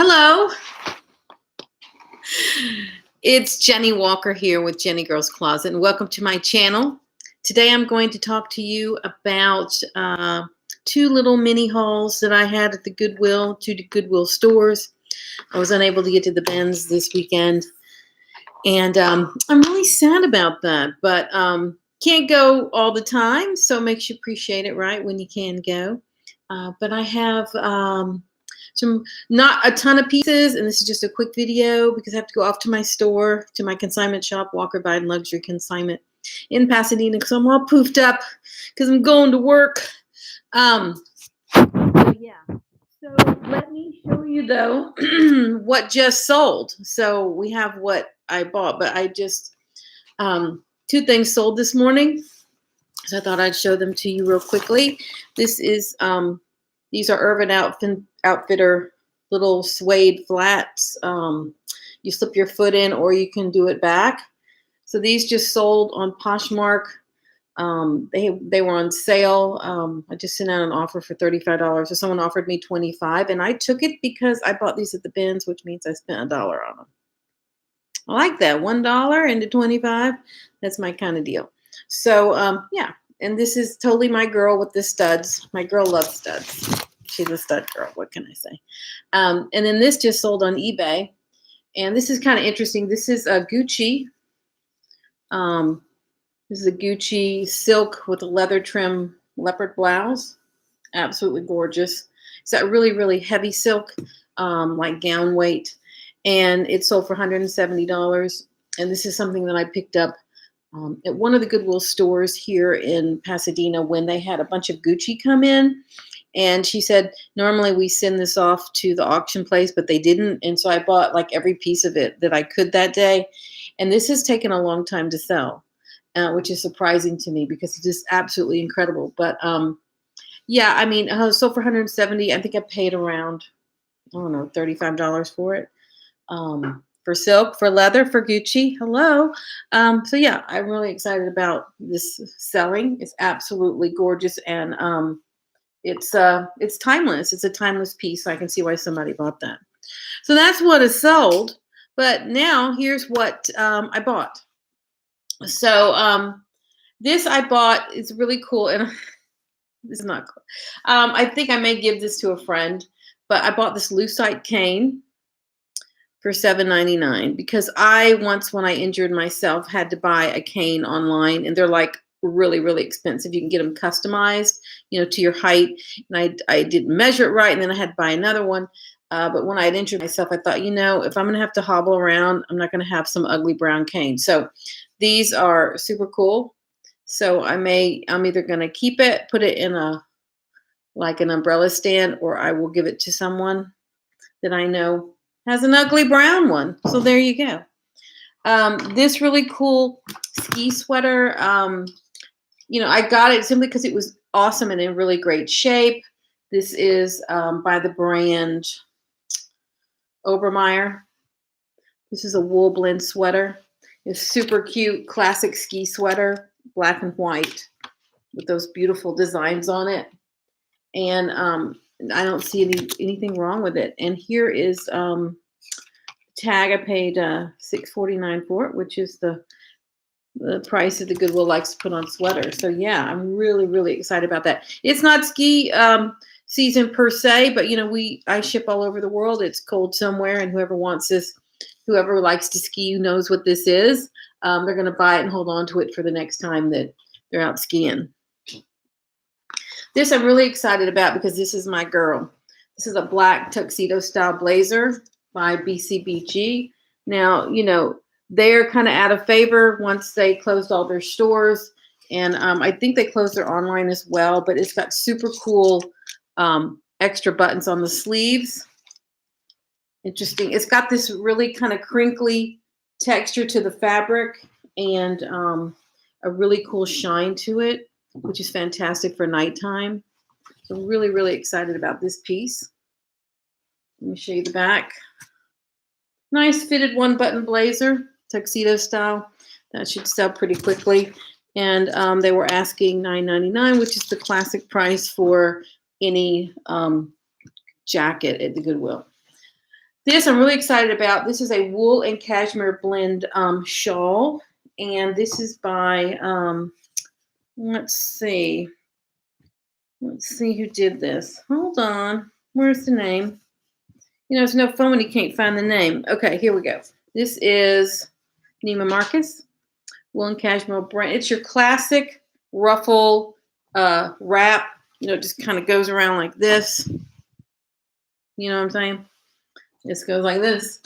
Hello, it's Jenny Walker here with Jenny Girls Closet, and welcome to my channel. Today I'm going to talk to you about two little mini hauls that I had at the Goodwill, two Goodwill stores. I was unable to get to the bins this weekend, and I'm really sad about that, but can't go all the time, so it makes you appreciate it, right, when you can go. But I have some, not a ton of pieces, and this is just a quick video because I have to go off to my store, to my consignment shop, Walker Biden Luxury Consignment in Pasadena, because I'm all poofed up because I'm going to work. So yeah. So let me show you though what just sold. So we have what I bought, but I just two things sold this morning, so I thought I'd show them to you real quickly. This is these are Urban Outfitter little suede flats. You slip your foot in, or you can do it back. So these just sold on Poshmark. They were on sale. I just sent out an offer for $35. So someone offered me $25, and I took it because I bought these at the bins, which means I spent $1 on them. I like that, $1 into 25. That's my kind of deal. So yeah, and this is totally my girl with the studs. My girl loves studs. She's a stud girl. What can I say? And then this just sold on eBay, and this is kind of interesting. This is a Gucci. This is a Gucci silk with a leather trim leopard blouse. Absolutely gorgeous. It's that really, really heavy silk, like gown weight. And it sold for $170. And this is something that I picked up at one of the Goodwill stores here in Pasadena when they had a bunch of Gucci come in. And she said, normally we send this off to the auction place, but they didn't. And so I bought like every piece of it that I could that day. And this has taken a long time to sell, which is surprising to me because it's just absolutely incredible. But yeah, I mean, so for $170, I think I paid around, I don't know, $35 for it. For silk, for leather, for Gucci. Hello. So yeah, I'm really excited about this selling. It's absolutely gorgeous, and it's timeless. It's a timeless piece, so I can see why somebody bought that. So that's what is sold. But now here's what I bought. So this I bought is really cool, and this is not cool. I think I may give this to a friend, but I bought this lucite cane for $7.99 because I once, when I injured myself, had to buy a cane online, and they're like really, really expensive. You can get them customized, you know, to your height. And I didn't measure it right, and then I had to buy another one. But when I had injured myself, I thought, you know, if I'm going to have to hobble around, I'm not going to have some ugly brown cane. So these are super cool. So I'm either going to keep it, put it in like an umbrella stand, or I will give it to someone that I know has an ugly brown one. So there you go. This really cool ski sweater, you know, I got it simply because it was awesome and in really great shape. This is by the brand Obermeyer. This is a wool blend sweater. It's super cute, classic ski sweater, black and white, with those beautiful designs on it. And I don't see anything wrong with it. And here is tag. I paid $6.49 for it, which is the price that the Goodwill likes to put on sweaters. So yeah, I'm really, really excited about that. It's not ski season per se, but you know, I ship all over the world. It's cold somewhere, and whoever wants this, whoever likes to ski, who knows what this is, they're going to buy it and hold on to it for the next time that they're out skiing. This I'm really excited about because this is my girl. This is a black tuxedo style blazer by BCBG. Now, you know, they're kind of out of favor once they closed all their stores. And I think they closed their online as well, but it's got super cool extra buttons on the sleeves. Interesting. It's got this really kind of crinkly texture to the fabric, and a really cool shine to it, which is fantastic for nighttime. So I'm really, really excited about this piece. Let me show you the back. Nice fitted one button blazer, tuxedo style. That should sell pretty quickly. And they were asking $9.99, which is the classic price for any jacket at the Goodwill. This I'm really excited about. This is a wool and cashmere blend shawl, and this is by let's see. Let's see who did this. Hold on. Where's the name? It's no fun when you can't find the name. Okay, here we go. This is Neiman Marcus wool and cashmere brand. It's your classic ruffle wrap. It just kind of goes around like this. You know what I'm saying? This goes like this.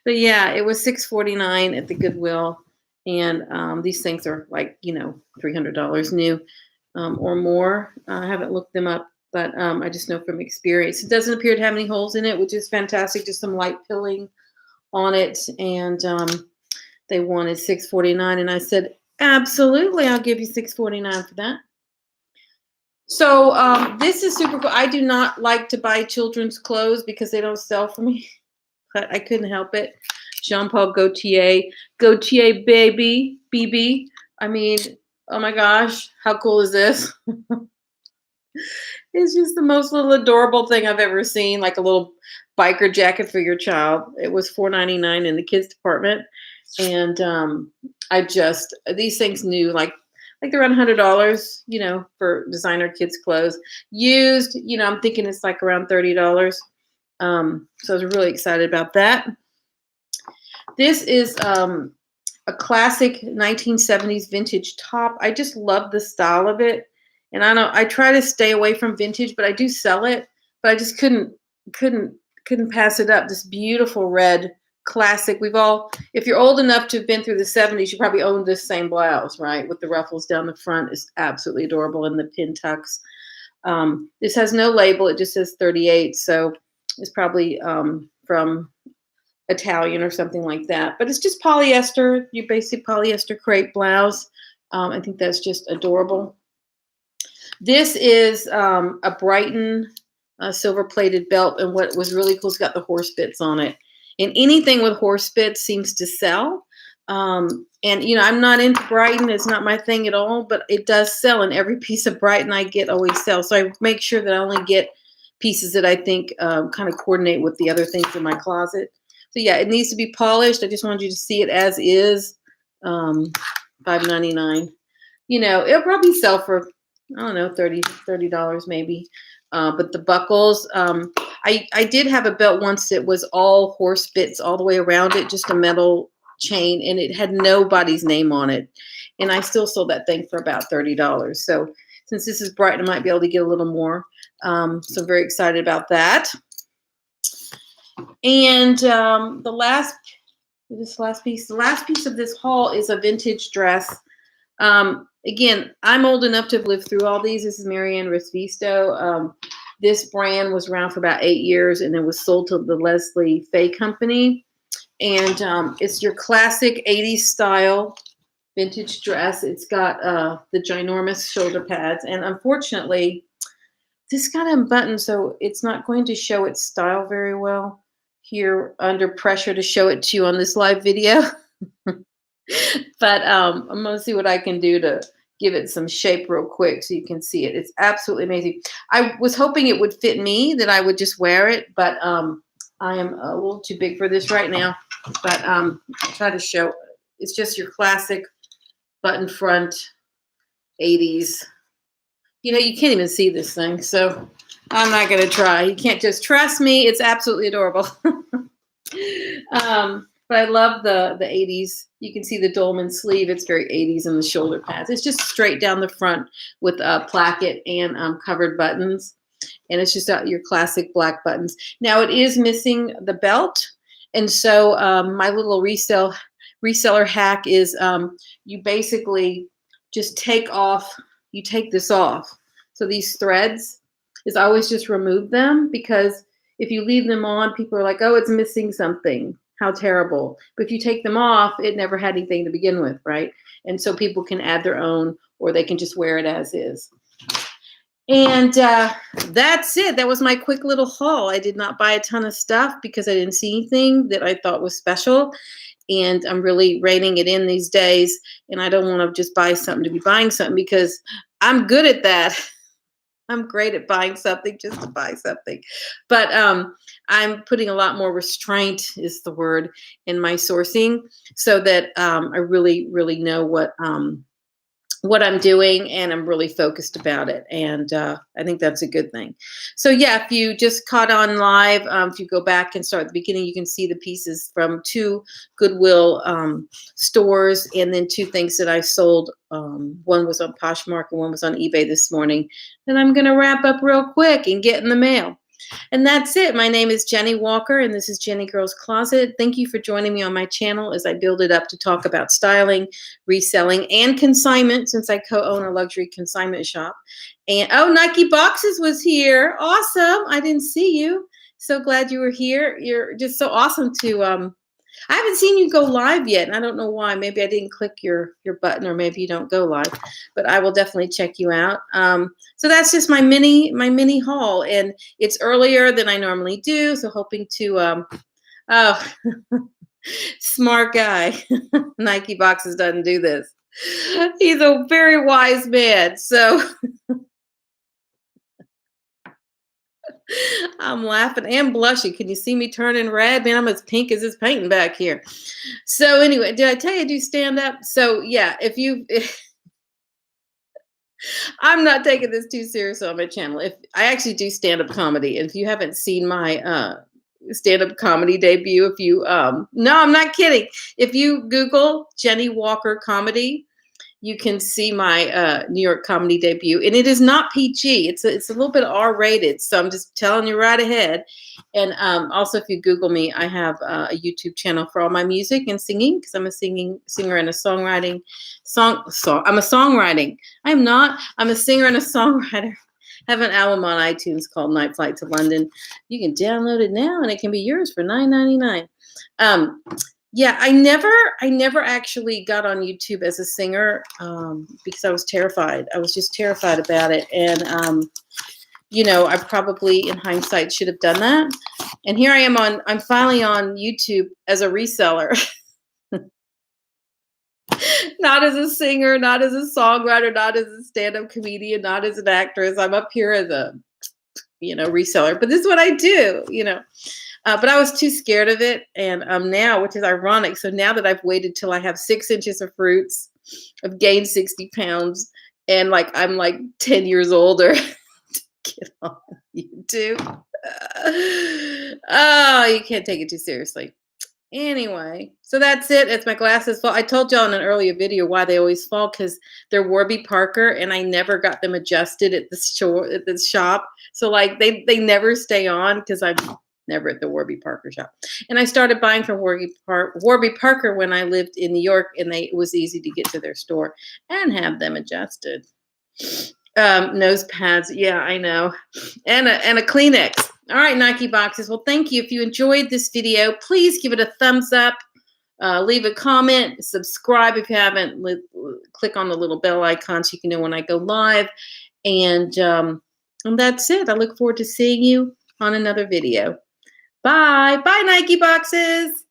But yeah, it was $6.49 at the Goodwill, and these things are like $300 new or more. I haven't looked them up, but I just know from experience. It doesn't appear to have any holes in it, which is fantastic. Just some light pilling on it, and they wanted $6.49, and I said, absolutely, I'll give you $6.49 for that. So this is super cool. I do not like to buy children's clothes because they don't sell for me, but I couldn't help it. Jean-Paul Gaultier, baby, BB. I mean, oh my gosh, how cool is this? It's just the most little adorable thing I've ever seen, like a little biker jacket for your child. It was $4.99 in the kids department, and these things new, like they're around $100, for designer kids clothes. Used, I'm thinking it's like around $30. So I was really excited about that. This is a classic 1970s vintage top. I just love the style of it. And I try to stay away from vintage, but I do sell it. But I just couldn't pass it up. This beautiful red classic. If you're old enough to have been through the 70s, you probably owned this same blouse, right? With the ruffles down the front. It's absolutely adorable, and the pin tucks. This has no label. It just says 38. So it's probably from Italian or something like that. But it's just polyester, your basic polyester crepe blouse. I think that's just adorable. This is a Brighton silver-plated belt, and what was really cool is got the horse bits on it. And anything with horse bits seems to sell. And I'm not into Brighton; it's not my thing at all. But it does sell, and every piece of Brighton I get always sells. So I make sure that I only get pieces that I think kind of coordinate with the other things in my closet. So yeah, it needs to be polished. I just wanted you to see it as is. $5.99. It'll probably sell for, I don't know, $30 maybe. But the buckles, I did have a belt once that was all horse bits all the way around it, just a metal chain, and it had nobody's name on it. And I still sold that thing for about $30. So since this is Brighton, I might be able to get a little more. So I'm very excited about that. And the last piece of this haul is a vintage dress. Again, I'm old enough to have lived through all these. This is Marianne Risvisto. This brand was around for about 8 years, and it was sold to the Leslie Fay Company. And it's your classic 80s style vintage dress. It's got the ginormous shoulder pads, and unfortunately, this got unbuttoned, so it's not going to show its style very well here under pressure to show it to you on this live video. But I'm going to see what I can do to give it some shape real quick so you can see it. It's absolutely amazing. I was hoping it would fit me, that I would just wear it, but I am a little too big for this right now. But I'll try to show. It's just your classic button front 80s. You can't even see this thing, so I'm not going to try. You can't just trust me. It's absolutely adorable. But I love the 80s. You can see the dolman sleeve. It's very 80s, and the shoulder pads. It's just straight down the front with a placket and covered buttons. And it's just your classic black buttons. Now, it is missing the belt. And so my little reseller hack is you basically just take this off. So these threads is always just remove them, because if you leave them on, people are like, oh, it's missing something. How terrible. But if you take them off, it never had anything to begin with, right? And so people can add their own, or they can just wear it as is. And that's it. That was my quick little haul. I did not buy a ton of stuff because I didn't see anything that I thought was special. And I'm really reining it in these days. And I don't want to just buy something to be buying something, because I'm good at that. I'm great at buying something just to buy something. But I'm putting a lot more restraint is the word in my sourcing so that I really, really know what I'm doing, and I'm really focused about it. And I think that's a good thing. So yeah, if you just caught on live, if you go back and start at the beginning, you can see the pieces from 2 Goodwill stores, and then 2 things that I sold. One was on Poshmark and one was on eBay this morning. And I'm going to wrap up real quick and get in the mail. And that's it. My name is Jennie Walker, and this is Jennie Girl's Closet. Thank you for joining me on my channel as I build it up to talk about styling, reselling, and consignment, since I co-own a luxury consignment shop. And oh, Nike Boxes was here. Awesome. I didn't see you. So glad you were here. You're just so awesome to I haven't seen you go live yet, and I don't know why. Maybe I didn't click your button, or maybe you don't go live, but I will definitely check you out. So that's just my mini haul, and it's earlier than I normally do. So hoping to oh, smart guy. Nike Boxes doesn't do this. He's a very wise man. So I'm laughing and blushing. Can you see me turning red? Man, I'm as pink as this painting back here. So anyway, did I tell you I do stand up? So yeah, I'm not taking this too seriously on my channel. If I actually do stand up comedy, and if you haven't seen my stand up comedy debut, if you no, I'm not kidding. If you Google Jennie Walker comedy, you can see my New York comedy debut, and it is not PG. It's a little bit R-rated, so I'm just telling you right ahead. And also, if you Google me, I have a YouTube channel for all my music and singing, because I'm a singer and a songwriting I'm a songwriting. I'm not. I'm a singer and a songwriter. I have an album on iTunes called Night Flight to London. You can download it now, and it can be yours for $9.99. Yeah, I never actually got on YouTube as a singer because I was terrified. I was just terrified about it. And, I probably in hindsight should have done that. And here I am I'm finally on YouTube as a reseller, not as a singer, not as a songwriter, not as a stand-up comedian, not as an actress. I'm up here as a, reseller, but this is what I do, But I was too scared of it. And now, which is ironic, so now that I've waited till I have 6 inches of fruits, I've gained 60 pounds, and I'm 10 years older to get on YouTube. Oh, you can't take it too seriously. Anyway, so that's it. It's my glasses fall. I told y'all in an earlier video why they always fall, because they're Warby Parker, and I never got them adjusted at the shop. So they never stay on, because I'm never at the Warby Parker shop. And I started buying from Warby Parker when I lived in New York, and it was easy to get to their store and have them adjusted. Nose pads, yeah, I know, and a Kleenex. All right, Nike Boxes. Well, thank you. If you enjoyed this video, please give it a thumbs up. Leave a comment, subscribe if you haven't. Click on the little bell icon so you can know when I go live. And that's it. I look forward to seeing you on another video. Bye. Bye, Nike Boxes.